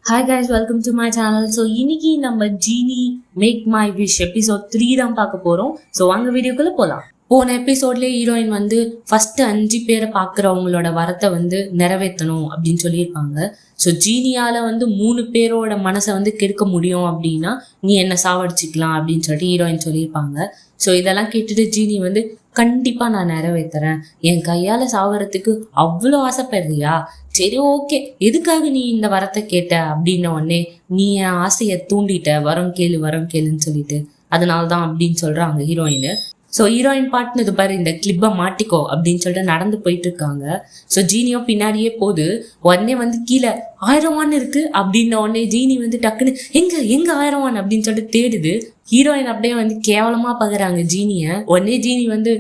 Hi guys, welcome to my channel. So இன்னைக்கு நம்ம ஜீனி மேக் மை விஷ் எபிசோட் 3 தான் பார்க்க போகிறோம். ஸோ வாங்க வீடியோக்குள்ளே போகலாம். போன எபிசோட்லேயே ஹீரோயின் வந்து ஃபர்ஸ்ட் 5 பேரை பார்க்குறவங்களோட வரத்தை வந்து நிறைவேற்றணும் அப்படின்னு சொல்லியிருப்பாங்க. ஸோ ஜீனியால் வந்து 3 பேரோட மனசை வந்து கெடுக்க முடியும் அப்படின்னா நீ என்ன சாவடிச்சிக்கலாம் அப்படின்னு சொல்லிட்டு ஹீரோயின் சொல்லியிருப்பாங்க. ஸோ இதெல்லாம் கேட்டுட்டு ஜீனி வந்து கண்டிப்பாக நான் நிறைவேற்றுறேன், என் கையால் சாவறதுக்கு அவ்வளோ ஆசைப்படுறியா, சரி ஓகே, எதுக்காக நீ இந்த வரத்தை கேட்ட அப்படின்ன உடனே நீ என் ஆசையை தூண்டிட்ட, வரம் கேளுன்னு சொல்லிட்டு அதனால தான் அப்படின்னு சொல்கிறாங்க ஹீரோயின். ஸோ ஹீரோயின் பாட்டுனது பாரு, இந்த கிளிப்பை மாட்டிக்கோ அப்படின்னு சொல்லிட்டு நடந்து போயிட்டு இருக்காங்க. ஸோ ஜீனியோ பின்னாடியே போகுது. உடனே வந்து கீழே 1000 இருக்கு அப்படின்ன உடனே ஜீனி வந்து டக்குன்னு எங்க 1000 அப்படின்னு சொல்லிட்டு தேடுது. ஹீரோயின் அப்படியே வந்து கேவலமா பாக்குறாங்க ஜீனிய. உடனே ஜீனி வந்து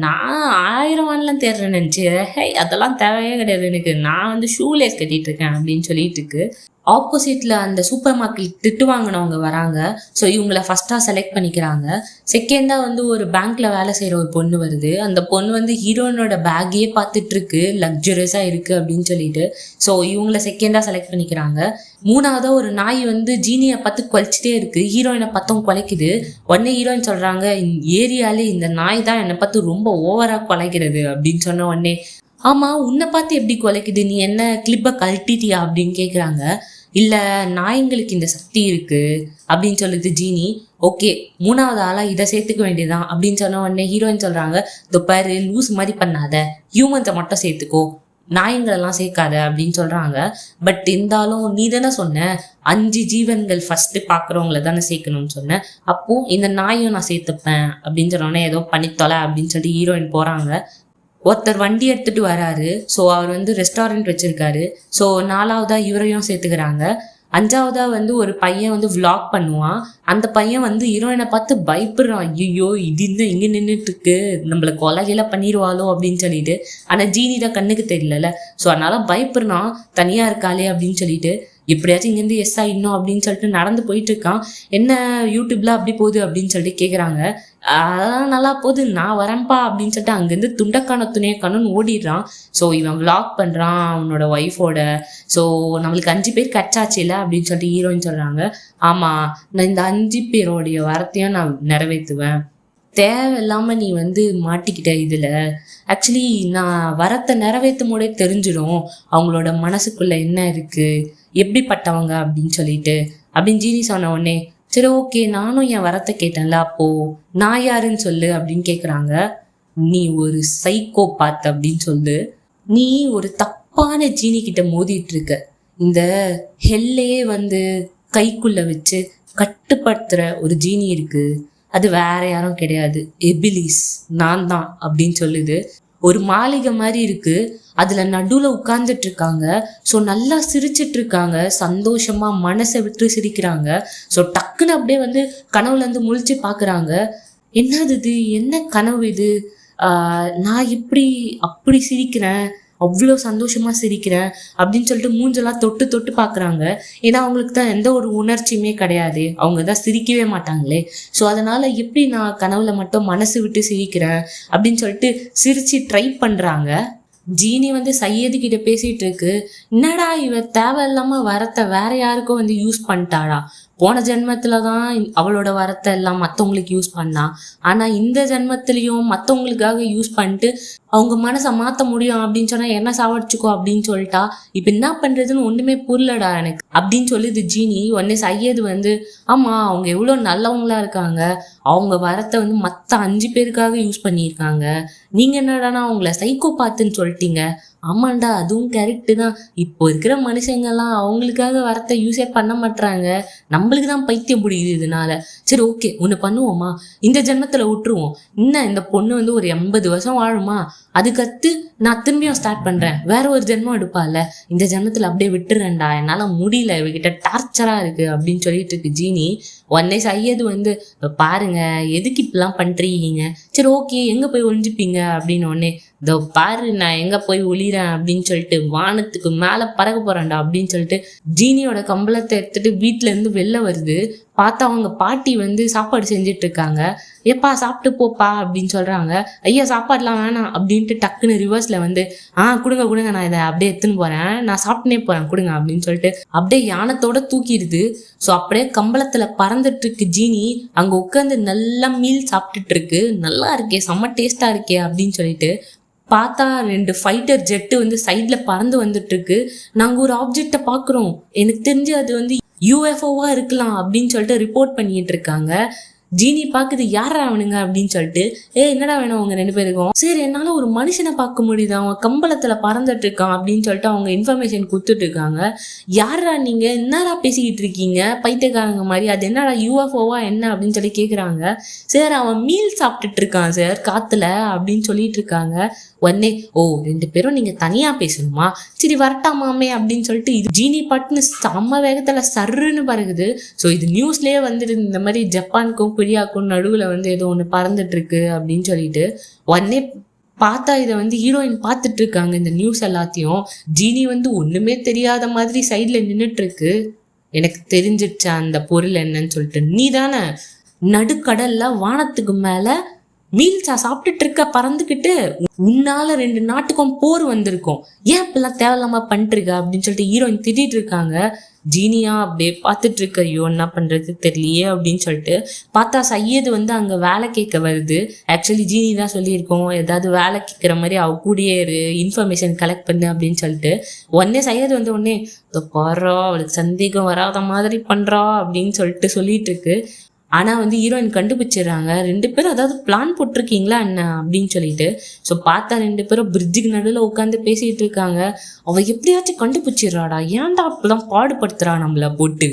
நான் 1000 தேடுறேன்னு நினைச்சு, ஹே அதெல்லாம் தேவையே கிடையாது எனக்கு, நான் வந்து ஷூலேஸ் கட்டிட்டு இருக்கேன் அப்படின்னு சொல்லிட்டு இருக்கு. ஆப்போசிட்ல அந்த சூப்பர் மார்க்கெட் திட்டு வாங்கினவங்க வராங்க. ஸோ இவங்கள ஃபர்ஸ்டா செலக்ட் பண்ணிக்கிறாங்க. செகண்டா வந்து ஒரு பேங்க்ல வேலை செய்யற ஒரு பொண்ணு வருது. அந்த பொண்ணு வந்து ஹீரோயினோட பேக்கையே பார்த்துட்டு இருக்கு, லக்ஸரியஸா இருக்கு அப்படின்னு சொல்லிட்டு. ஸோ இவங்கள செகண்டா செலக்ட் பண்ணிக்கிறாங்க. மூணாவதா ஒரு நாய் வந்து ஜீனியை பார்த்து குலைச்சிட்டே இருக்கு, ஹீரோயினை பார்த்தோம் குலைக்குது. உடனே ஹீரோயின் சொல்றாங்க, ஏரியாலே இந்த நாய் தான் என்னை பார்த்து ரொம்ப ஓவரா குலைக்கிறது அப்படின்னு சொன்ன உடனே, ஆமா உன்னை பார்த்து எப்படி குலைக்குது, நீ என்ன கிளிப்பை கழட்டிட்டியா அப்படின்னு கேட்குறாங்க. இல்லை நாய்ங்களுக்கு இந்த சக்தி இருக்கு அப்படின்னு சொல்லுது ஜீனி. ஓகே, மூணாவது ஆளா இதை சேர்த்துக்க வேண்டியதான் அப்படின்னு சொன்ன உடனே ஹீரோயின் சொல்றாங்க, இந்த பாரு லூஸ் மாதிரி பண்ணாத, ஹியூமன்ஸை மட்டும் சேர்த்துக்கோ, நாயங்களெல்லாம் சேர்க்காத அப்படின்னு சொல்றாங்க. பட் இருந்தாலும் நீ தானே சொன்ன 5 ஜீவன்கள் ஃபர்ஸ்ட் பாக்குறவங்கள தானே சேர்க்கணும்னு சொன்னேன், அப்போ இந்த நாயும் நான் சேர்த்துப்பேன் அப்படின்னு சொன்னோடனே ஏதோ பண்ணித்தொலை அப்படின்னு சொல்லிட்டு ஹீரோயின் போறாங்க. ஒருத்தர் வண்டி எடுத்துட்டு வராரு. ஸோ அவர் வந்து ரெஸ்டாரண்ட் வச்சிருக்காரு. ஸோ 4வதா இவரையும் சேர்த்துக்கிறாங்க. 5வதா வந்து ஒரு பையன் வந்து விளாக் பண்ணுவான். அந்த பையன் வந்து ஹீரோயினை பார்த்து பயப்படுறான், ஐயோ இது இந்த இங்கே நின்றுட்டு இருக்கு, நம்மளை கொலைகெல்லாம் பண்ணிடுவாளோ அப்படின்னு சொல்லிட்டு. ஆனால் ஜீனி தான் கண்ணுக்கு தெரியல. ஸோ அதனால பயப்படுறான், தனியா இருக்காளே அப்படின்னு சொல்லிட்டு. எப்படியாச்சும் இங்கேருந்து எஸ் ஆயிடணும் அப்படின்னு சொல்லிட்டு நடந்து போயிட்டு இருக்கான். என்ன யூடியூப்ல அப்படி போகுது அப்படின்னு சொல்லிட்டு கேட்குறாங்க. அதெல்லாம் நல்லா போகுது, நான் வரேன்ப்பா அப்படின்னு சொல்லிட்டு அங்கேருந்து துண்டக்கான துணையக்கானு ஓடிடுறான். ஸோ இவன் விளாக் பண்ணுறான் அவனோட ஒய்ஃபோட. ஸோ நம்மளுக்கு 5 பேர் கச்சாச்சு இல்லை அப்படின்னு சொல்லிட்டு ஹீரோயின் சொல்கிறாங்க. ஆமாம், நான் இந்த 5 பேரோடைய வரத்தையும் நான் நிறைவேற்றுவேன், தேவையில்லாமல் நீ வந்து மாட்டிக்கிட்ட இதில். ஆக்சுவலி நான் வரத்தை நிறைவேற்றும் போதே தெரிஞ்சிடும் அவங்களோட மனசுக்குள்ளே என்ன இருக்குது, எப்படிப்பட்டவங்க அப்படின்னு சொல்லிட்டு அப்படின்னு ஜீனி சொன்ன உடனே, சரி ஓகே நானும் என் வரத்தை கேட்டேன்ல, அப்போ நான் யாருன்னு சொல்லு அப்படின்னு கேட்குறாங்க. நீ ஒரு சைக்கோ பாத் அப்படின்னு சொல்லு, நீ ஒரு தப்பான ஜீனி கிட்ட மோதிட்டு இருக்க, இந்த ஹெல்லையே வந்து கைக்குள்ள வச்சு கட்டுப்படுத்துற ஒரு ஜீனி இருக்கு, அது வேற யாரும் கிடையாது, எபிலிஸ் நான் தான் அப்படின்னு சொல்லுது. ஒரு மாளிகை மாதிரி இருக்கு, அதுல நடுவுல உட்கார்ந்துட்டு இருக்காங்க. ஸோ நல்லா சிரிச்சிட்டு இருக்காங்க, சந்தோஷமா மனசை விட்டு சிரிக்கிறாங்க. ஸோ டக்குன்னு அப்படியே வந்து கனவுல இருந்து முழிச்சு பாக்குறாங்க. என்னது இது, என்ன கனவு இது, நான் இப்படி அப்படி சிரிக்கிறேன், அவ்வளோ சந்தோஷமா சிரிக்கிறேன் அப்படின்னு சொல்லிட்டு மூஞ்செல்லாம் தொட்டு தொட்டு பார்க்குறாங்க. ஏன்னா அவங்களுக்கு தான் எந்த ஒரு உணர்ச்சியுமே கிடையாது, அவங்க தான் சிரிக்கவே மாட்டாங்களே. ஸோ அதனால எப்படி நான் கனவுல மட்டும் மனசு விட்டு சிரிக்கிறேன் அப்படின்னு சொல்லிட்டு சிரிச்சு ட்ரை பண்ணுறாங்க. ஜீனி வந்து சையது கிட்ட பேசிட்டு இருக்கு. என்னடா இவ தேவையில்லாம வரத்தை வேற யாருக்கும் வந்து யூஸ் பண்ணிட்டாடா, போன ஜென்மத்துல தான் அவளோட வரத்தை எல்லாம் மற்றவங்களுக்கு யூஸ் பண்ணா, ஆனா இந்த ஜென்மத்திலையும் மற்றவங்களுக்காக யூஸ் பண்ணிட்டு அவங்க மனசை மாற்ற முடியும் அப்படின்னு சொன்னா என்ன சாவடிச்சுக்கோ அப்படின்னு சொல்லிட்டா. இப்ப என்ன பண்றதுன்னு ஒண்ணுமே புரியலடா எனக்கு அப்படின்னு சொல்லுது ஜீனி. உடனே சையது வந்து, ஆமா அவங்க எவ்வளோ நல்லவங்களா இருக்காங்க, அவங்க வரத்தை வந்து மற்ற 5 பேருக்காக யூஸ் பண்ணியிருக்காங்க, நீங்க என்னடானா அவங்கள சைக்கோ பாத்துன்னு சொல்லிட்டீங்க. ஆமாண்டா அதுவும் கரெக்டு தான், இப்போ இருக்கிற மனுஷங்கெல்லாம் அவங்களுக்காக வரத்தை யூஸே பண்ண மாட்டாங்க, நம்மளுக்கு தான் பைத்தியம் பிடிக்குது இதனால. சரி ஓகே ஒன்று பண்ணுவோமா, இந்த ஜென்மத்தில் விட்டுருவோம், இன்னும் இந்த பொண்ணு வந்து ஒரு 80 வருஷம் வாழுமா, அதுக்கடுத்து நான் திரும்பியும் ஸ்டார்ட் பண்ணுறேன், வேற ஒரு ஜென்மம் எடுப்பால, இந்த ஜென்மத்தில் அப்படியே விட்டுறேன்டா, என்னால் முடியல, இவகிட்ட டார்ச்சராக இருக்குது அப்படின்னு சொல்லிட்டு இருக்கு ஜீனி. உடனே சையது வந்து, பாருங்க எதுக்கு இப்படிலாம் பண்ணுறீங்க, சரி ஓகே எங்கே போய் ஒழிஞ்சுப்பீங்க அப்படின்னு. உடனே இதோ பாரு நான் எங்கே போய் ஒளிறேன் அப்படின்னு சொல்லிட்டு வானத்துக்கு மேலே பறக்க போகிறேன்டா அப்படின்னு சொல்லிட்டு ஜீனியோட கம்பளத்தை எடுத்துட்டு வீட்டிலேருந்து வெளில வருது. பார்த்தா அவங்க பாட்டி வந்து சாப்பாடு செஞ்சுட்டு இருக்காங்க. ஏப்பா சாப்பிட்டு போப்பா அப்படின்னு சொல்கிறாங்க. ஐயா சாப்பாடுலாம் வேணாம் அப்படின்னு அப்படின்ட்டு டக்குன்னு ரிவர்ஸ்ல வந்து கொடுங்க கொடுங்க, நான் இதை அப்படியே எடுத்துன்னு போறேன், நான் சாப்பிட்டுனே போறேன் கொடுங்க அப்படின்னு சொல்லிட்டு அப்படியே யானத்தோட தூக்கிடுது. ஸோ அப்படியே கம்பளத்துல பறந்துட்டு இருக்கு ஜீனி. அங்க உட்காந்து நல்லா மீல் சாப்பிட்டுட்டு இருக்கு. நல்லா இருக்கே, செம்ம டேஸ்டா இருக்கே அப்படின்னு சொல்லிட்டு பார்த்தா 2 ஃபைட்டர் ஜெட்டு வந்து சைட்ல பறந்து வந்துட்டு இருக்கு. நாங்க ஒரு ஆப்ஜெக்டை பாக்குறோம், எனக்கு தெரிஞ்சு அது வந்து யூஎஃப்ஓவா இருக்கலாம் அப்படின்னு சொல்லிட்டு ரிப்போர்ட் பண்ணிட்டு இருக்காங்க. ஜீனி பாக்குது, யாரா அவனுங்க அப்படின்னு சொல்லிட்டு, என்னடா வேணும் அவங்க 2 பேருக்கும்? சரி, என்னால ஒரு மனுஷனை பார்க்க முடியுது, அவன் கம்பளத்துல பறந்துட்டு இருக்கான் அப்படின்னு சொல்லிட்டு அவங்க இன்ஃபர்மேஷன் கொடுத்துட்டு இருக்காங்க. யாரா நீங்க, என்னடா பேசிக்கிட்டு இருக்கீங்க பைத்தியக்காரங்க மாதிரி, அது என்னடா யூஎஃப்ஓவா என்ன அப்படின்னு சொல்லி கேக்குறாங்க. சார் அவன் மீல் சாப்பிட்டுட்டு இருக்கான் சார் காத்துல அப்படின்னு சொல்லிட்டு இருக்காங்க. உடனே 2 பேரும் நீங்க தனியா பேசணுமா, சரி வரட்டாமாமே அப்படின்னு சொல்லிட்டு இது ஜீனி பட்டுன்னு செம்ம வேகத்துல சர்ருன்னு பறகுது. ஸோ இது நியூஸ்லயே வந்துட்டு இந்த மாதிரி ஜப்பானுக்கும் கொரியாவுக்கும் நடுவுல வந்து ஏதோ ஒன்று பறந்துட்டு இருக்கு அப்படின்னு சொல்லிட்டு. உடனே பார்த்தா இதை வந்து ஹீரோயின் பார்த்துட்டு இருக்காங்க இந்த நியூஸ் எல்லாத்தையும். ஜீனி வந்து ஒண்ணுமே தெரியாத மாதிரி சைட்ல நின்றுட்டு இருக்கு. எனக்கு தெரிஞ்சிடுச்சா அந்த பொருள் என்னன்னு சொல்லிட்டு, நீ தானே நடுக்கடல்ல வானத்துக்கு மேல மீல்ஸா சாப்பிட்டுட்டு இருக்க பறந்துக்கிட்டு, உன்னால 2 நாட்டுக்கும் போர் வந்திருக்கும், ஏன் இப்பெல்லாம் தேவையில்லாம பண்ணிட்டு இருக்க அப்படின்னு சொல்லிட்டு ஹீரோயின் திட்டிட்டு இருக்காங்க. ஜீனியா அப்படியே பார்த்துட்டு இருக்க, ஐயோ என்ன பண்றது தெரியலையே அப்படின்னு சொல்லிட்டு பார்த்தா சையது வந்து அங்க வேலை கேட்க வருது. ஆக்சுவலி ஜீனி தான் சொல்லியிருக்கோம் ஏதாவது வேலை கேட்குற மாதிரி அவ கூடயே இன்ஃபர்மேஷன் கலெக்ட் பண்ணு அப்படின்னு சொல்லிட்டு. உடனே சையது வந்து உடனே பாரா அவளுக்கு சந்தேகம் வராத மாதிரி பண்றா அப்படின்னு சொல்லிட்டு இருக்கு. ஆனா வந்து ஹீரோயின் கண்டுபிடிச்சிடுறாங்க. 2 பேரும் அதாவது பிளான் போட்டிருக்கீங்களா என்ன அப்படின்னு சொல்லிட்டு. ஸோ பார்த்தா 2 பேரும் பிரிட்ஜுக்கு நடுவில் உட்காந்து பேசிட்டு இருக்காங்க. அவ எப்படியாச்சும் கண்டுபிடிச்சிடுறாடா, ஏன்டா அப்பெல்லாம் பாடுபடுத்துறா நம்மள போட்டு.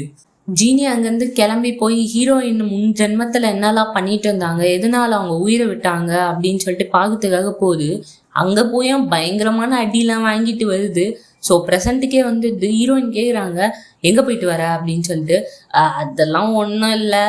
ஜீனி அங்கேருந்து கிளம்பி போய் ஹீரோயின் முன் ஜென்மத்தில் என்னெல்லாம் பண்ணிட்டு இருந்தாங்க, எதனால அவங்க உயிரை விட்டாங்க அப்படின்னு சொல்லிட்டு பார்க்கறதுக்காக போகுது. அங்கே போய் பயங்கரமான அடியெல்லாம் வாங்கிட்டு வருது. ஸோ ப்ரெசண்ட்டுக்கே வந்து ஹீரோயின் கேட்குறாங்க, எங்கே போயிட்டு வர அப்படின்னு சொல்லிட்டு. அதெல்லாம் ஒன்றும் இல்லை,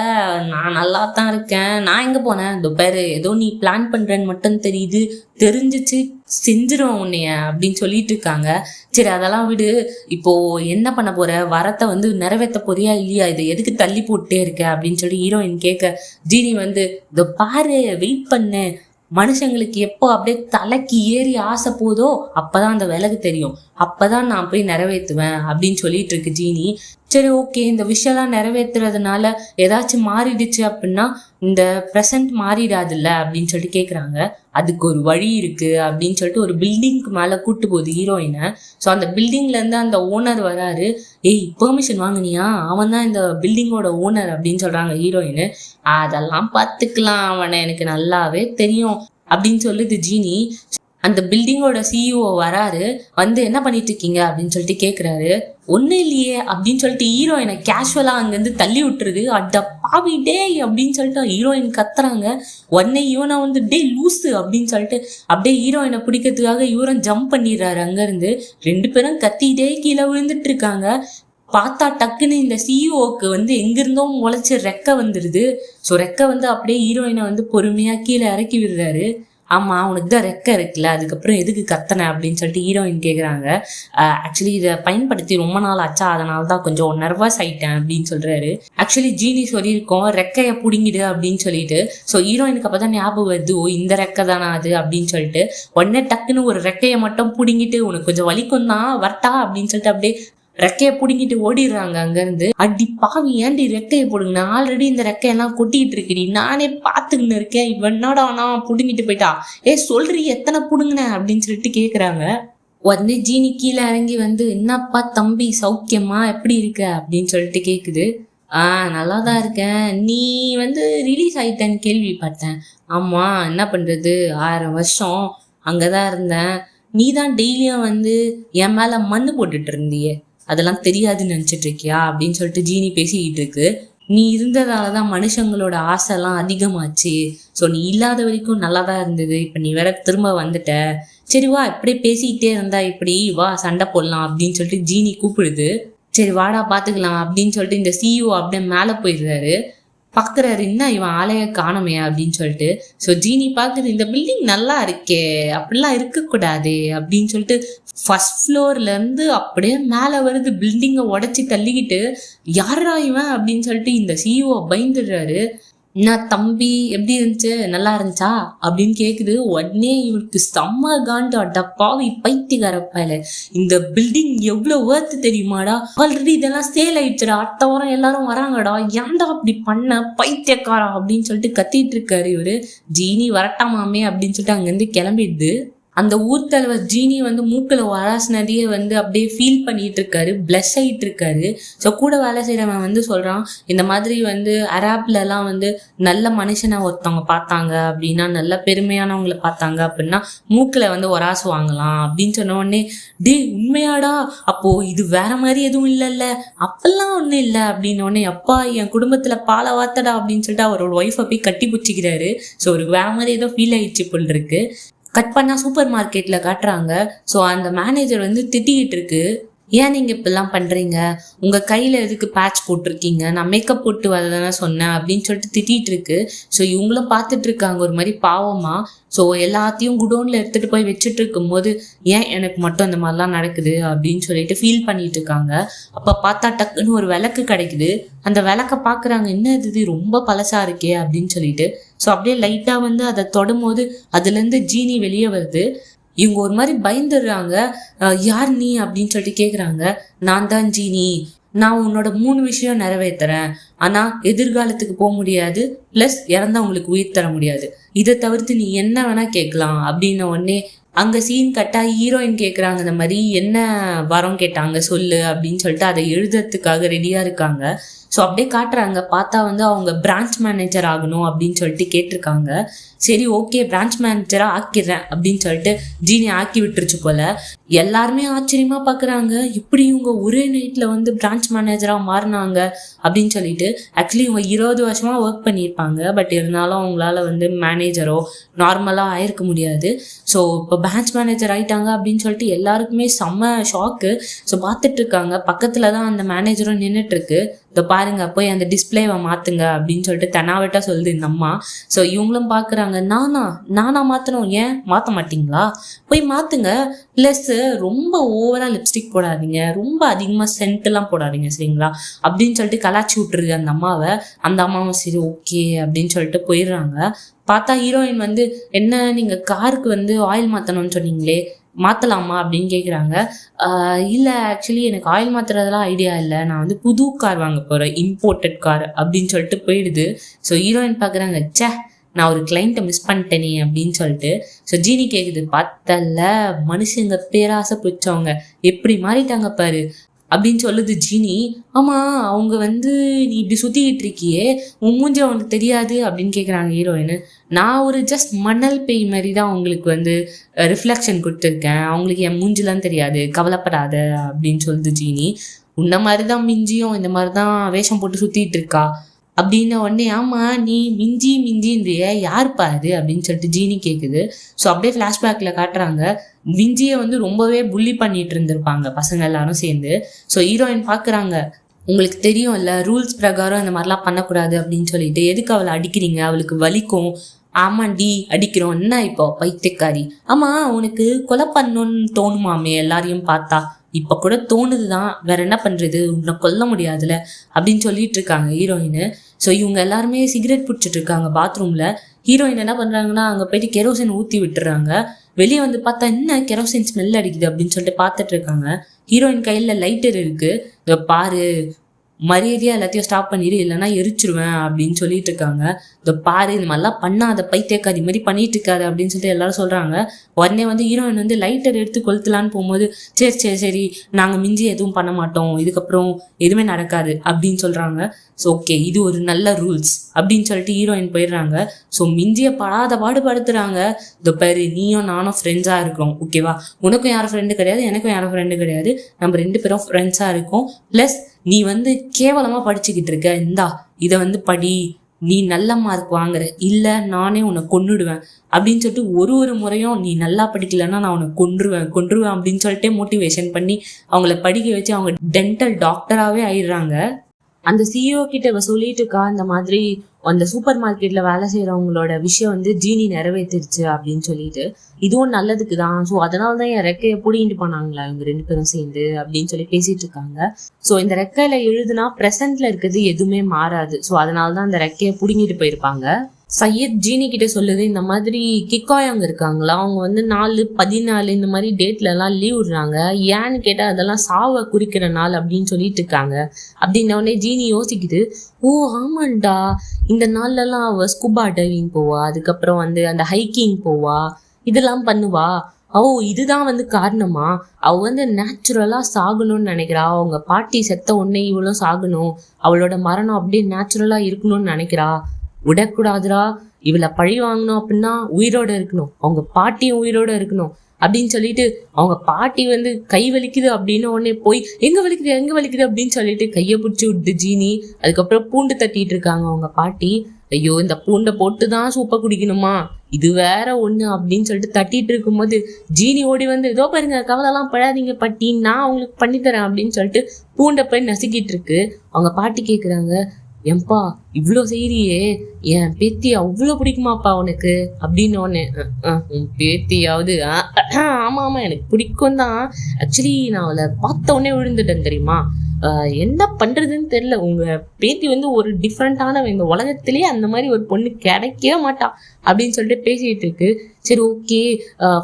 நான் நல்லா தான் இருக்கேன், நான் எங்கே போனேன், இந்த பேர் ஏதோ நீ பிளான் பண்ணுறேன்னு மட்டும் தெரியுது, தெரிஞ்சிச்சு செஞ்சிடும் உன்னைய அப்படின்னு சொல்லிட்டு இருக்காங்க. சரி அதெல்லாம் விடு, இப்போ என்ன பண்ண போற, வரத்தை வந்து நிறைவேற்ற போறியா இல்லையா, இதை எதுக்கு தள்ளி போட்டே இருக்க அப்படின்னு சொல்லி ஹீரோயின் கேட்க, ஜீனி வந்து இதை பாரு வெயிட் பண்ணு, மனுஷங்களுக்கு எப்போ அப்படியே தலைக்கு ஏறி ஆசை போதோ அப்பதான் அந்த விலகு தெரியும், அப்பதான் நான் போய் நிறைவேற்றுவேன் அப்படின்னு சொல்லிட்டு இருக்கு ஜீனி. சரி ஓகே, இந்த விஷயம்லாம் நிறைவேற்றுறதுனால ஏதாச்சும் மாறிடுச்சு அப்படின்னா இந்த ப்ரெசன்ட் மாறிடாதுல்ல அப்படின்னு சொல்லிட்டு கேட்குறாங்க. அதுக்கு ஒரு வழி இருக்கு அப்படின்னு சொல்லிட்டு ஒரு பில்டிங்க்கு மேலே கூட்டு போகுது ஹீரோயினை. ஸோ அந்த பில்டிங்லேருந்து அந்த ஓனர் வராரு. பெர்மிஷன் வாங்கினியா, அவன் தான் இந்த பில்டிங்கோட ஓனர் அப்படின்னு சொல்கிறாங்க ஹீரோயின். அதெல்லாம் பார்த்துக்கலாம், அவனை எனக்கு நல்லாவே தெரியும் அப்படின்னு சொல்லுது ஜீனி. அந்த பில்டிங்கோட சிஇஓ வராரு. வந்து என்ன பண்ணிட்டு இருக்கீங்க அப்படின்னு சொல்லிட்டு கேட்குறாரு. ஒன்றும் இல்லையே அப்படின்னு சொல்லிட்டு ஹீரோயினை கேஷுவலாக அங்கேருந்து தள்ளி விட்டுருது. அட பாவி டே அப்படின்னு சொல்லிட்டு ஹீரோயின் கத்துறாங்க. உடனே இவனை வந்து டே லூஸு அப்படின்னு சொல்லிட்டு அப்படியே ஹீரோயினை பிடிக்கிறதுக்காக இவரும் ஜம்ப் பண்ணிடுறாரு அங்கேருந்து. 2 பேரும் கத்திட்டே கீழே விழுந்துட்டு இருக்காங்க. பார்த்தா டக்குன்னு இந்த சிஇஓக்கு வந்து எங்கிருந்தோ முளைச்சி ரெக்கை வந்துடுது. ஸோ ரெக்கை வந்து அப்படியே ஹீரோயினை வந்து பொறுமையாக கீழே இறக்கி விடுறாரு. ஆமா உனக்கு தான் ரெக்கை இருக்குல்ல, அதுக்கப்புறம் எதுக்கு கத்தனை அப்படின்னு சொல்லிட்டு ஹீரோயின் கேட்குறாங்க. ஆக்சுவலி இதை பயன்படுத்தி ரொம்ப நாள் ஆச்சா, அதனால தான் கொஞ்சம் நர்வஸ் ஆயிட்டேன் அப்படின்னு சொல்றாரு. ஆக்சுவலி ஜீனி சொல்லியிருக்கோம் ரெக்கையை பிடிங்கிடு அப்படின்னு சொல்லிட்டு. ஸோ ஹீரோயினுக்கு அப்போ தான் ஞாபகம் வருது, இந்த ரெக்கை தானே அது அப்படின்னு சொல்லிட்டு. உடனே டக்குன்னு ஒரு ரெக்கையை மட்டும் பிடிங்கிட்டு, உனக்கு கொஞ்சம் வலிக்கும் தான் வரட்டா அப்படின்னு சொல்லிட்டு அப்படியே ரெக்கையை பிடிங்கிட்டு ஓடிடுறாங்க அங்கேருந்து. அடி பாவி ஏன்டி ரெக்கையை போடுங்க, நான் ஆல்ரெடி இந்த ரெக்கையெல்லாம் கொட்டிட்டு இருக்கிறீ, நானே பார்த்துக்கின்னு இருக்கேன், இவன் என்னடா நான் பிடுங்கிட்டு போயிட்டா, சொல்றீ எத்தனை பிடுங்கின அப்படின்னு சொல்லிட்டு கேட்குறாங்க. உடனே ஜீனி கீழே இறங்கி வந்து என்னப்பா தம்பி சௌக்கியமா எப்படி இருக்க அப்படின்னு சொல்லிட்டு கேட்குது. நல்லா தான் இருக்கேன், நீ வந்து ரிலீஸ் ஆயிட்டேன்னு கேள்விப்பட்டேன். ஆமா என்ன பண்றது, 1000 வருஷம் அங்கதான் இருந்தேன், நீ தான் டெய்லியும் வந்து என் மேல மண்ணு போட்டுட்டு இருந்தியே, அதெல்லாம் தெரியாதுன்னு நினைச்சிட்டு இருக்கியா அப்படின்னு சொல்லிட்டு ஜீனி பேசிக்கிட்டு இருக்கு. நீ இருந்ததாலதான் மனுஷங்களோட ஆசைலாம் அதிகமாச்சு. ஸோ நீ இல்லாத வரைக்கும் நல்லா தான் இருந்தது, இப்போ நீ வேற திரும்ப வந்துட்ட, சரி வா இப்படியே பேசிக்கிட்டே இருந்தா இப்படி வா சண்டை போடலாம் அப்படின்னு சொல்லிட்டு ஜீனி கூப்பிடுது. சரி வாடா பாத்துக்கலாம் அப்படின்னு சொல்லிட்டு இந்த சிஇஓ அப்படியே மேலே போயிடுறாரு. பார்க்குறாரு, என்ன இவன் ஆலைய காணமே அப்படின்னு சொல்லிட்டு. ஸோ ஜீனி பார்க்குது, இந்த பில்டிங் நல்லா இருக்கே, அப்படிலாம் இருக்கக்கூடாது அப்படின்னு சொல்லிட்டு ஃபர்ஸ்ட் ஃப்ளோர்லேருந்து அப்படியே மேலே வருது, பில்டிங்கை உடச்சி தள்ளிக்கிட்டு. யாரா இவன் அப்படின்னு சொல்லிட்டு இந்த சிஇஓ பயந்துடுறாரு. நான் தம்பி எப்படி இருந்துச்சு, நல்லா இருந்துச்சா அப்படின்னு கேக்குது. உடனே இவருக்கு செம்ம காண்டு, அடப்பாவி பைத்தியக்கார பயல, இந்த பில்டிங் எவ்வளவு ஒர்த்து தெரியுமாடா, ஆல்ரெடி இதெல்லாம் சேல் ஆயிடுச்சுடா, அடுத்த வாரம் எல்லாரும் வராங்கடா, ஏன்டா அப்படி பண்ண பைத்தியக்காரா அப்படின்னு சொல்லிட்டு கத்திட்டு இருக்காரு இவரு. ஜீனி வரட்டாமாமே அப்படின்னு சொல்லிட்டு அங்கிருந்து கிளம்பிடுது. அந்த ஊர் தலைவர் ஜீனி வந்து மூக்கில் வராசினதையே வந்து அப்படியே ஃபீல் பண்ணிட்டு இருக்காரு, பிளஸ் ஆகிட்டு இருக்காரு. ஸோ கூட வேலை செய்கிறவன் வந்து சொல்கிறான், இந்த மாதிரி வந்து அராப்லலாம் வந்து நல்ல மனுஷனை ஒருத்தவங்க பார்த்தாங்க அப்படின்னா, நல்ல பெருமையானவங்களை பார்த்தாங்க அப்படின்னா மூக்கில் வந்து ஒராசு வாங்கலாம் அப்படின்னு சொன்ன உடனே, டே உண்மையாடா, அப்போது இது வேற மாதிரி எதுவும் இல்லைல்ல, அப்பெல்லாம் ஒன்றும் இல்லை அப்படின்ன உடனே, அப்பா என் குடும்பத்தில் பாலை வாத்தடா அப்படின்னு சொல்லிட்டு அவரோட ஒய்ஃபை போய் கட்டி பிடிச்சிக்கிறாரு. ஸோ அவருக்கு வேற மாதிரி ஏதோ ஃபீல் ஆயிடுச்சு போல் இருக்கு. கட் பண்ணா சூப்பர் மார்க்கெட்ல காட்டுறாங்க. ஸோ அந்த மேனேஜர் வந்து திட்டிக்கிட்டு இருக்கு, ஏன் நீங்க இப்பெல்லாம் பண்றீங்க, உங்க கையில எதுக்கு பேட்ச் போட்டிருக்கீங்க, நான் மேக்கப் போட்டு வரதானே சொன்னேன் அப்படின்னு சொல்லிட்டு திட்டிட்டு இருக்கு. ஸோ இவங்களும் பார்த்துட்டு இருக்காங்க ஒரு மாதிரி பாவமா. ஸோ எல்லாத்தையும் குடோன்ல எடுத்துட்டு போய் வச்சுட்டு இருக்கும்போது, ஏன் எனக்கு மட்டும் இந்த மாதிரிலாம் நடக்குது அப்படின்னு சொல்லிட்டு ஃபீல் பண்ணிட்டு இருக்காங்க. அப்ப பார்த்தா டக்குன்னு ஒரு விளக்கு கிடைக்குது. அந்த விளக்க பாக்குறாங்க, என்ன இது ரொம்ப பழசா இருக்கே அப்படின்னு சொல்லிட்டு. ஸோ அப்படியே லைட்டா வந்து அதை தொடும்போது அதுல இருந்து ஜீனி வெளியே வருது. இவங்க ஒரு மாதிரி பயந்துடுறாங்க. யார் நீ அப்படின்னு சொல்லிட்டு கேட்குறாங்க. நான் தான் ஜீனி, நான் உன்னோட 3 விஷயம் நிறைவேற்றுறேன், ஆனால் எதிர்காலத்துக்கு போக முடியாது, ப்ளஸ் இறந்தவங்களுக்கு உயிர் தர முடியாது, இதை தவிர்த்து நீ என்ன வேணா கேட்கலாம் அப்படின்ன உடனே அங்கே சீன் கட்டா ஹீரோயின் கேட்குறாங்க, இந்த மாதிரி என்ன வரம் கேட்டாங்க சொல்லு அப்படின்னு சொல்லிட்டு அதை எழுதுறதுக்காக ரெடியாக இருக்காங்க. ஸோ அப்படியே காட்டுறாங்க. பார்த்தா வந்து அவங்க பிரான்ச் மேனேஜர் ஆகணும் அப்படின்னு சொல்லிட்டு கேட்டிருக்காங்க. சரி ஓகே பிரான்ச் மேனேஜராக ஆக்கிடுறேன் அப்படின்னு சொல்லிட்டு ஜீனி ஆக்கி விட்டுருச்சு போல. எல்லாருமே ஆச்சரியமா பார்க்குறாங்க, இப்படி இவங்க ஒரே நைட்டில் வந்து பிரான்ச் மேனேஜராக மாறினாங்க அப்படின்னு சொல்லிட்டு. ஆக்சுவலி இவங்க 20 வருஷமா ஒர்க் பண்ணியிருப்பாங்க, பட் இருந்தாலும் அவங்களால வந்து மேனேஜரோ நார்மலாக ஆயிருக்க முடியாது. ஸோ இப்போ பிரான்ச் மேனேஜர் ஆயிட்டாங்க அப்படின்னு சொல்லிட்டு எல்லாருக்குமே செம்ம ஷாக்கு. ஸோ பார்த்துட்டு இருக்காங்க. பக்கத்தில் தான் அந்த மேனேஜரும் நின்றுட்டு இருக்கு. இதை பாருங்க, போய் அந்த டிஸ்பிளேவை மாற்றுங்க அப்படின்னு சொல்லிட்டு தெனாவட்டா சொல்லுது இந்த அம்மா. ஸோ இவங்களும் பார்க்குறாங்க, நானா மாற்றணும், ஏன் மாற்ற மாட்டிங்களா, போய் மாற்றுங்க, ப்ளஸ் ரொம்ப ஓவராக லிப்ஸ்டிக் போடாதீங்க, ரொம்ப அதிகமாக சென்ட்லாம் போடாதீங்க சரிங்களா அப்படின்னு சொல்லிட்டு கலாச்சி விட்டுருது அந்த அம்மாவை. அந்த அம்மாவும் சரி ஓகே அப்படின்னு சொல்லிட்டு போயிடுறாங்க. பார்த்தா ஹீரோயின் வந்து, என்ன நீங்கள் காருக்கு வந்து ஆயில் மாற்றணும்னு சொன்னீங்களே, மாற்றலாமா அப்படின்னு கேட்குறாங்க. இல்லை ஆக்சுவலி எனக்கு ஆயில் மாற்றுறதெல்லாம் ஐடியா இல்லை, நான் வந்து புது கார் வாங்க போகிறேன், இம்போர்ட்டட் கார் அப்படின்னு சொல்லிட்டு போயிடுது. ஸோ ஹீரோயின் பார்க்குறாங்க, சே நான் ஒரு கிளைண்ட்டை மிஸ் பண்ணிட்டேனே அப்படின்னு சொல்லிட்டு. ஸோ ஜீனி கேட்குது, பார்த்தல மனுஷங்க பேராசை பிடிச்சவங்க எப்படி மாறிட்டாங்க பாரு அப்படின்னு சொல்லுது ஜீனி. ஆமாம் அவங்க வந்து நீ இப்படி சுற்றிக்கிட்டு இருக்கியே, உன் மூஞ்சி அவனுக்கு தெரியாது அப்படின்னு கேட்குறாங்க ஹீரோயின். நான் ஒரு ஜஸ்ட் மணல் பேய் மாதிரி தான் உங்களுக்கு வந்து ரிஃப்ளெக்ஷன் கொடுத்துருக்கேன், அவங்களுக்கு என் மூஞ்சிலாம் தெரியாது, கவலைப்படாத அப்படின்னு சொல்லுது ஜீனி. உன்ன மாதிரி தான் மிஞ்சியும் இந்த மாதிரி தான் வேஷம் போட்டு சுற்றிட்டு இருக்கா அப்படின்ன உடனே, ஆமாம் நீ மிஞ்சின்றிய யார் பாரு அப்படின்னு சொல்லிட்டு ஜீனி கேட்குது. ஸோ அப்படியே ஃப்ளாஷ்பேக்கில் காட்டுறாங்க, விஞ்சியை வந்து ரொம்பவே புள்ளி பண்ணிட்டு இருந்திருப்பாங்க பசங்க எல்லாரும் சேர்ந்து. ஸோ ஹீரோயின் பார்க்குறாங்க, உங்களுக்கு தெரியும் இல்லை ரூல்ஸ் பிரகாரம் இந்த மாதிரிலாம் பண்ணக்கூடாது அப்படின்னு சொல்லிட்டு, எதுக்கு அவளை அடிக்கிறீங்க, அவளுக்கு வலிக்கும். ஆமாண்டி அடிக்கிறோம், என்ன இப்போ பைத்தியக்காரி, ஆமாம் உனக்கு கொலை பண்ணணும்னு தோணுமாமே எல்லாரையும் பார்த்தா, இப்போ கூட தோணுது தான், வேற என்ன பண்ணுறது, உன்னை கொல்ல முடியாதுல அப்படின்னு சொல்லிட்டு இருக்காங்க ஹீரோயின். ஸோ இவங்க எல்லாருமே சிகரெட் பிடிச்சிட்டு இருக்காங்க பாத்ரூமில். ஹீரோயின் என்ன பண்ணுறாங்கன்னா அங்கே போயிட்டு கெரோசின் ஊற்றி விட்டுறாங்க. வெளியே வந்து பார்த்தா என்ன கெரோசின் ஸ்மெல் அடிக்குது அப்படின்னு சொல்லிட்டு பார்த்துட்டு இருக்காங்க. ஹீரோயின் கையில் லைட்டர் இருக்குது, இதை பாரு மரியாதையாக எல்லாத்தையும் ஸ்டாப் பண்ணிடு இல்லைன்னா எரிச்சிருவேன் அப்படின்னு சொல்லிட்டு இருக்காங்க. இதை பாரு இந்த மாதிரிலாம் பண்ணாத பைத்தியக்காரி மாதிரி பண்ணிட்டு இருக்காது அப்படின்னு சொல்லிட்டு எல்லாரும் சொல்கிறாங்க. உடனே வந்து ஹீரோயின் வந்து லைட்டர் எடுத்து கொளுத்தலான்னு போகும்போது, சரி சரி சரி நாங்கள் மிஞ்சி எதுவும் பண்ண மாட்டோம், இதுக்கப்புறம் எதுவுமே நடக்காது அப்படின்னு சொல்கிறாங்க. ஸோ ஓகே இது ஒரு நல்ல ரூல்ஸ் அப்படின்னு சொல்லிட்டு ஹீரோயின் போயிடுறாங்க. ஸோ மிஞ்சியை படாத பாடுபடுத்துகிறாங்க. இந்த பேர் நீயும் நானும் ஃப்ரெண்ட்ஸாக இருக்கோம் ஓகேவா, உனக்கும் யாரும் ஃப்ரெண்டு கிடையாது, எனக்கும் யாரும் ஃப்ரெண்டு கிடையாது, நம்ம 2 பேரும் ஃப்ரெண்ட்ஸாக இருக்கோம், ப்ளஸ் நீ வந்து கேவலமாக படிச்சுக்கிட்டு இருக்க, இந்தா இதை வந்து படி, நீ நல்ல மார்க் வாங்குற, இல்லை நானே உன்னை கொன்னுடுவேன் அப்படின்னு சொல்லிட்டு ஒரு முறையும் நீ நல்லா படிக்கலைன்னா நான் உன்னை கொன்றுவேன் அப்படின்னு சொல்லிட்டு மோட்டிவேஷன் பண்ணி அவங்கள படிக்க வச்சு அவங்க டென்டல் டாக்டராகவே ஆயிடுறாங்க. அந்த சிஇஓ கிட்ட இவ சொல்லிட்டு இருக்கா, இந்த மாதிரி அந்த சூப்பர் மார்க்கெட்ல வேலை செய்யறவங்களோட விஷயம் வந்து ஜீனி நிறைவேற்றிருச்சு அப்படின்னு சொல்லிட்டு, இதுவும் நல்லதுக்கு தான். ஸோ அதனாலதான் என் ரெக்கையை பிடிங்கிட்டு போனாங்களா இவங்க 2 பேரும் சேர்ந்து அப்படின்னு சொல்லி பேசிட்டு இருக்காங்க. ஸோ இந்த ரெக்கையில எழுதுனா பிரசன்ட்ல இருக்கிறது எதுவுமே மாறாது. ஸோ அதனாலதான் அந்த ரெக்கையை பிடுங்கிட்டு போயிருப்பாங்க. சையத் ஜீனி கிட்ட சொல்லுது, இந்த மாதிரி கிக்காயவங்க இருக்காங்களா, அவங்க வந்து 4/14 இந்த மாதிரி டேட்ல எல்லாம் லீவ் விடுறாங்க. ஏன்னு கேட்டா அதெல்லாம் சாவை குறிக்கிற நாள் அப்படின்னு சொல்லிட்டு இருக்காங்க. அப்படின்ன உடனே ஜீனி யோசிக்குது, ஓ ஆமாண்டா, இந்த நாள்ல எல்லாம் அவ ஸ்கூபா டைவிங் போவா, அதுக்கப்புறம் வந்து அந்த ஹைக்கிங் போவா, இதெல்லாம் பண்ணுவா. இதுதான் வந்து காரணமா, அவ வந்து நேச்சுரலா சாகணும்னு நினைக்கிறா. அவங்க பாட்டி செத்த உடனே இவளும் சாகணும், அவளோட மரணம் அப்படியே நேச்சுரலா இருக்கணும்னு நினைக்கிறா. விடக்கூடாதுரா, இவளை பழி வாங்கணும் அப்படின்னா உயிரோட இருக்கணும், அவங்க பாட்டியும் உயிரோட இருக்கணும் அப்படின்னு சொல்லிட்டு, அவங்க பாட்டி வந்து கை வலிக்குது அப்படின்னு உடனே போய் எங்க வலிக்குது அப்படின்னு சொல்லிட்டு கையை பிடிச்சி விட்டு ஜீனி. அதுக்கப்புறம் பூண்டு தட்டிட்டு இருக்காங்க அவங்க பாட்டி. ஐயோ, இந்த பூண்டை போட்டுதான் சூப்பை குடிக்கணுமா, இது வேற ஒண்ணு அப்படின்னு சொல்லிட்டு தட்டிட்டு இருக்கும்போது ஜீனி ஓடி வந்து, இதோ பாருங்க, கவலைலாம் படாதீங்க பாட்டி, நான் அவங்களுக்கு பண்ணித்தரேன் அப்படின்னு சொல்லிட்டு பூண்டை போய் நசுக்கிட்டு இருக்கு. அவங்க பாட்டி கேக்குறாங்க, ஏன்பா இவ்வளோ செய்யறியே, என் பேத்தி அவ்வளோ பிடிக்குமாப்பா உனக்கு அப்படின்னு ஒன்று. உன் பேத்தியாவது ஆமா எனக்கு பிடிக்கும் தான். ஆக்சுவலி நான் அவளை பார்த்த உடனே விழுந்துட்டேன் தெரியுமா, என்ன பண்றதுன்னு தெரியல. உங்க பேத்தி வந்து ஒரு டிஃப்ரெண்டான, இந்த உலகத்திலேயே அந்த மாதிரி ஒரு பொண்ணு கிடைக்கவே மாட்டா அப்படின்னு சொல்லிட்டு பேசிட்டு இருக்கு. சரி ஓகே,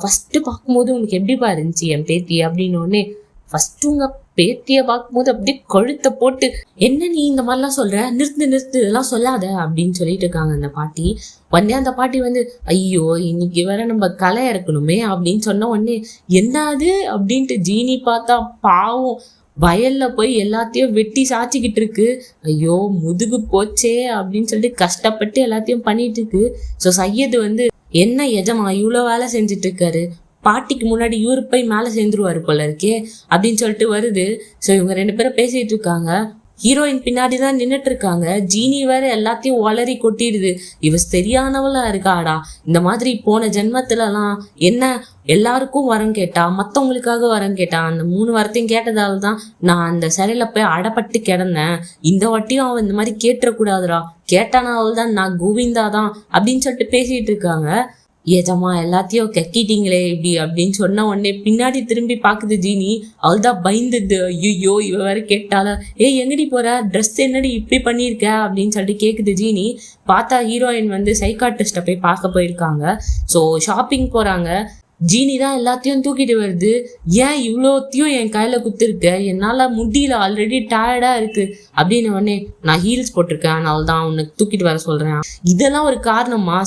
ஃபர்ஸ்ட் பார்க்கும்போது உனக்கு எப்படிப்பா இருந்துச்சு என் பேத்தி அப்படின்னு ஒன்னே. ஃபர்ஸ்ட் உங்க பேத்திய பார்க்கும்போது அப்படியே கழுத்தை போட்டு, என்ன நீ இந்த மாதிரிலாம் சொல்ற, நிறுத்து இதெல்லாம் சொல்லாத அப்படின்னு சொல்லிட்டு இருக்காங்க அந்த பாட்டி. உடனே அந்த பாட்டி வந்து, ஐயோ இன்னைக்கு வேற நம்ம களை இறக்கணுமே அப்படின்னு சொன்ன உடனே, என்னது அப்படின்ட்டு ஜீனி பார்த்தா பாவம் வயல்ல போய் எல்லாத்தையும் வெட்டி சாச்சிக்கிட்டு இருக்கு. ஐயோ முதுகு போச்சே அப்படின்னு சொல்லிட்டு கஷ்டப்பட்டு எல்லாத்தையும் பண்ணிட்டு இருக்கு. ஸோ சையது வந்து, என்ன எஜமா இவ்வளோ வேலை செஞ்சுட்டு இருக்காரு, பாட்டிக்கு முன்னாடி இவரு போய் மேலே சேர்ந்துருவாரு போல இருக்கே அப்படின்னு சொல்லிட்டு வருது. ஸோ இவங்க 2 பேரும் பேசிட்டு இருக்காங்க. ஹீரோயின் பின்னாடிதான் நின்றுட்டு இருக்காங்க. ஜீனி வேற எல்லாத்தையும் வளரி கொட்டிடுது, இவ சரியானவளா இருக்காடா, இந்த மாதிரி போன ஜென்மத்துலலாம் என்ன எல்லாருக்கும் வரம் கேட்டா, மற்றவங்களுக்காக வரம் கேட்டா, அந்த 3 வரத்தையும் கேட்டதால தான் நான் அந்த சிலையில போய் அடப்பட்டு கிடந்தேன். இந்த வாட்டியும் அவன் இந்த மாதிரி கேட்டுறக்கூடாதுடா, கேட்டானா அவள் தான் நான் கோவிந்தா தான் அப்படின்னு சொல்லிட்டு பேசிட்டு இருக்காங்க. ஏஜமா எல்லாத்தையும் கக்கிட்டீங்களே இப்படி அப்படின்னு சொன்ன உடனே பின்னாடி திரும்பி பாக்குது ஜீனி. அவள் தான் பயந்துது, ஐயோ இவ வேற கேட்டால, எங்கடி போற, ட்ரெஸ் என்னடி இப்படி பண்ணியிருக்க அப்படின்னு சொல்லிட்டு கேக்குது ஜீனி. பார்த்தா ஹீரோயின் வந்து சைக்காட்ரிஸ்ட போய் பார்க்க போயிருக்காங்க. ஸோ ஷாப்பிங் போறாங்க. ஜீனி தான் எல்லாத்தையும் தூக்கிட்டு வருது. ஏன் இவ்வளோத்தையும் என் கையில குத்துருக்க, என்னால முடியல, ஆல்ரெடி டயர்டா இருக்கு அப்படின்னு உடனே, நான் ஹீல்ஸ் போட்டிருக்கேன், அதனால தான் உன்னை தூக்கிட்டு வர சொல்றேன், இதெல்லாம் ஒரு காரணமா,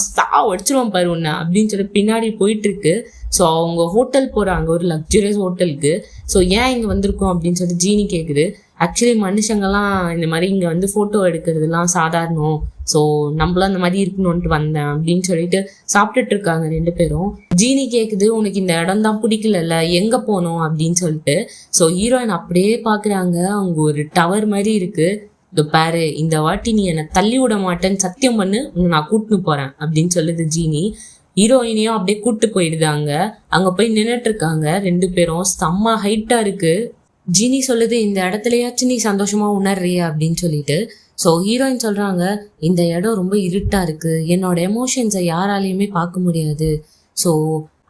அடிச்சிருவோம் பாரு உன்னை அப்படின்னு சொல்லி பின்னாடி போயிட்டு இருக்கு. ஸோ அவங்க ஹோட்டல் போறாங்க, ஒரு லக்ஸரியஸ் ஹோட்டலுக்கு. ஸோ ஏன் இங்க வந்திருக்கோம் அப்படின்னு சொல்லிட்டு ஜீனி கேக்குது. ஆக்சுவலி மனுஷங்கெல்லாம் இந்த மாதிரி இங்க வந்து போட்டோ எடுக்கிறதுலாம் சாதாரணம், ஸோ நம்மளும் அந்த மாதிரி இருக்கணும்ட்டு வந்தேன் அப்படின்னு சொல்லிட்டு சாப்பிட்டுட்டு இருக்காங்க 2 பேரும். ஜீனி கேக்குது, உனக்கு இந்த இடம் தான் பிடிக்கல, எங்க போனோம் அப்படின்னு சொல்லிட்டு. ஸோ ஹீரோயின் அப்படியே பாக்குறாங்க, அவங்க ஒரு டவர் மாதிரி இருக்கு. இந்த பாரு, இந்த வாட்டி நீ என்னை தள்ளி விட மாட்டேன்னு சத்தியம் பண்ணு, நான் கூட்டின்னு போறேன் அப்படின்னு சொல்லுது ஜீனி. ஹீரோயினையும் அப்படியே கூட்டு போயிடுதாங்க. அங்க போய் நின்றுட்டு இருக்காங்க 2 பேரும். செம்ம ஹைட்டா இருக்கு. ஜீனி சொல்லுது, இந்த இடத்துலயாச்சும் நீ சந்தோஷமா உணர்றிய அப்படின்னு சொல்லிட்டு. ஸோ ஹீரோயின் சொல்றாங்க, இந்த இடம் ரொம்ப இருட்டா இருக்கு, என்னோட எமோஷன்ஸை யாராலையுமே பார்க்க முடியாது, ஸோ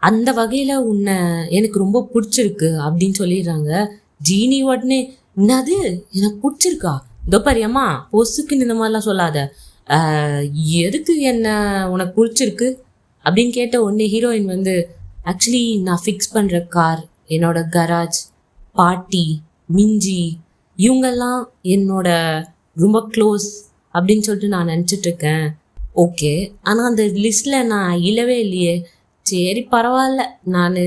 அந்த வகையில உன்னை எனக்கு ரொம்ப பிடிச்சிருக்கு அப்படின்னு சொல்லிடுறாங்க. ஜீனி உடனே, என்னது எனக்கு பிடிச்சிருக்கா, இதோ பாரியம்மா பொசுக்குன்னு இந்த மாதிரிலாம் சொல்லாத, எதுக்கு என்ன உனக்கு பிடிச்சிருக்கு அப்படின்னு கேட்ட உடனே ஹீரோயின் வந்து, ஆக்சுவலி நான் ஃபிக்ஸ் பண்ற கார், என்னோட கராஜ், பாட்டி, மிஞ்சி, இவங்கெல்லாம் என்னோட ரொம்ப க்ளோஸ் அப்படின்னு சொல்லிட்டு நான் நினச்சிட்டு இருக்கேன். ஓகே, ஆனால் அந்த லிஸ்ட்ல நான் இல்லவே இல்லையே. சரி பரவாயில்ல, நான்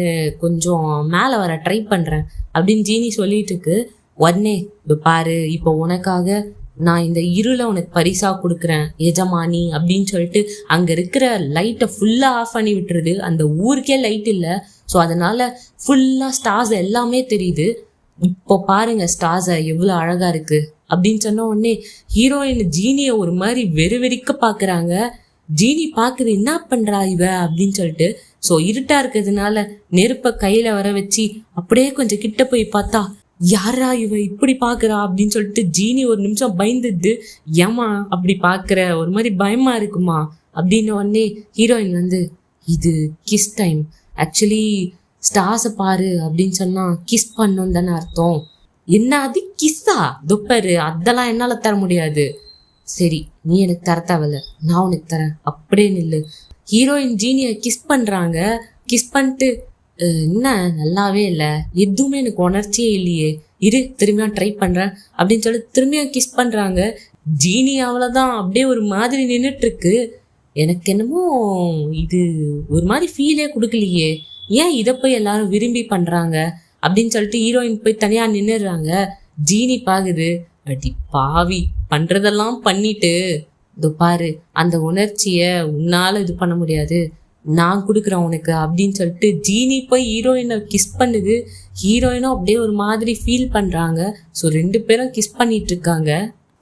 கொஞ்சம் மேலே வர ட்ரை பண்ணுறேன் அப்படின்னு ஜீனி சொல்லிட்டு இருக்கு. உடனே, இப்போ பாரு, இப்போ உனக்காக நான் இந்த இருளை உனக்கு பரிசா கொடுக்குறேன் எஜமானி அப்படின்னு சொல்லிட்டு அங்கே இருக்கிற லைட்டை ஃபுல்லாக ஆஃப் பண்ணி விட்டுருது. அந்த ஊருக்கே லைட் இல்லை, ஸோ அதனால ஃபுல்லாக ஸ்டார்ஸ் எல்லாமே தெரியுது. இப்போ பாருங்க ஸ்டார்ஸை எவ்வளோ அழகா இருக்கு அப்படின்னு சொன்ன உடனே ஹீரோயின் ஜீனியை ஒரு மாதிரி வெறிக்க பாக்குறாங்க. ஜீனி பாக்குது, என்ன பண்றா இவ அப்படின்னு சொல்லிட்டு. ஸோ இருட்டா இருக்கிறதுனால நெருப்பை கையில வர வச்சு அப்படியே கொஞ்சம் கிட்ட போய் பார்த்தா யாரா இவ இப்படி பாக்குறா அப்படின்னு சொல்லிட்டு ஜீனி ஒரு நிமிஷம் பயந்துது. ஏமா அப்படி பாக்குற, ஒரு மாதிரி பயமா இருக்குமா அப்படின்னு உடனே ஹீரோயின் வந்து, இது கிஸ் டைம், ஆக்சுவலி ஸ்டார்ஸை பாரு அப்படின்னு சொன்னா கிஸ் பண்ணணும் தானே அர்த்தம். என்ன அது கிஸ்ஸா? துப்பரு அதெல்லாம் என்னால தர முடியாது. சரி, நீ எனக்கு தர தேவையில்ல, நான் உனக்கு தரேன், அப்படியே நில்லு. ஹீரோயின் ஜீனியை கிஸ் பண்றாங்க. கிஸ் பண்ணிட்டு, என்ன நல்லாவே இல்லை, எதுவுமே எனக்கு உணர்ச்சியே இல்லையே, இரு திரும்பியும் ட்ரை பண்றேன் அப்படின்னு சொல்லி திரும்பியும் கிஸ் பண்றாங்க. ஜீனி அவ்வளோதான் அப்படியே ஒரு மாதிரி நின்றுட்டு இருக்கு. எனக்கு என்னமோ இது ஒரு மாதிரி ஃபீலே கொடுக்கலையே, ஏன் இதை போய் எல்லாரும் விரும்பி பண்றாங்க அப்படின்னு சொல்லிட்டு ஹீரோயின் போய் தனியா நின்னுடுறாங்க. ஜீனி பாக்குது, அடி பாவி, பண்றதெல்லாம் பண்ணிட்டு இதோ பாரு, அந்த உணர்ச்சிய உன்னால இது பண்ண முடியாது, நான் கொடுக்குறேன் உனக்கு அப்படின்னு சொல்லிட்டு ஜீனி போய் ஹீரோயினை கிஸ் பண்ணுது. ஹீரோயினும் அப்படியே ஒரு மாதிரி ஃபீல் பண்றாங்க. ஸோ 2 பேரும் கிஸ் பண்ணிட்டு இருக்காங்க.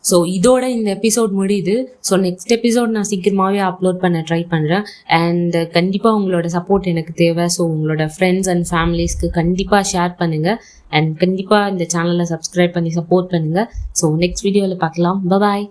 ஸோ இதோட இந்த எபிசோட் முடியுது. ஸோ நெக்ஸ்ட் எபிசோட் நான் சீக்கிரமாகவே அப்லோட் பண்ண ட்ரை பண்ணுறேன். அண்ட் கண்டிப்பாக உங்களோட சப்போர்ட் எனக்கு தேவை. ஸோ உங்களோட ஃப்ரெண்ட்ஸ் அண்ட் ஃபேமிலிஸ்க்கு கண்டிப்பாக ஷேர் பண்ணுங்கள். அண்ட் கண்டிப்பாக இந்த சேனலை சப்ஸ்கிரைப் பண்ணி சப்போர்ட் பண்ணுங்கள். ஸோ நெக்ஸ்ட் வீடியோவில் பார்க்கலாம். பாய்.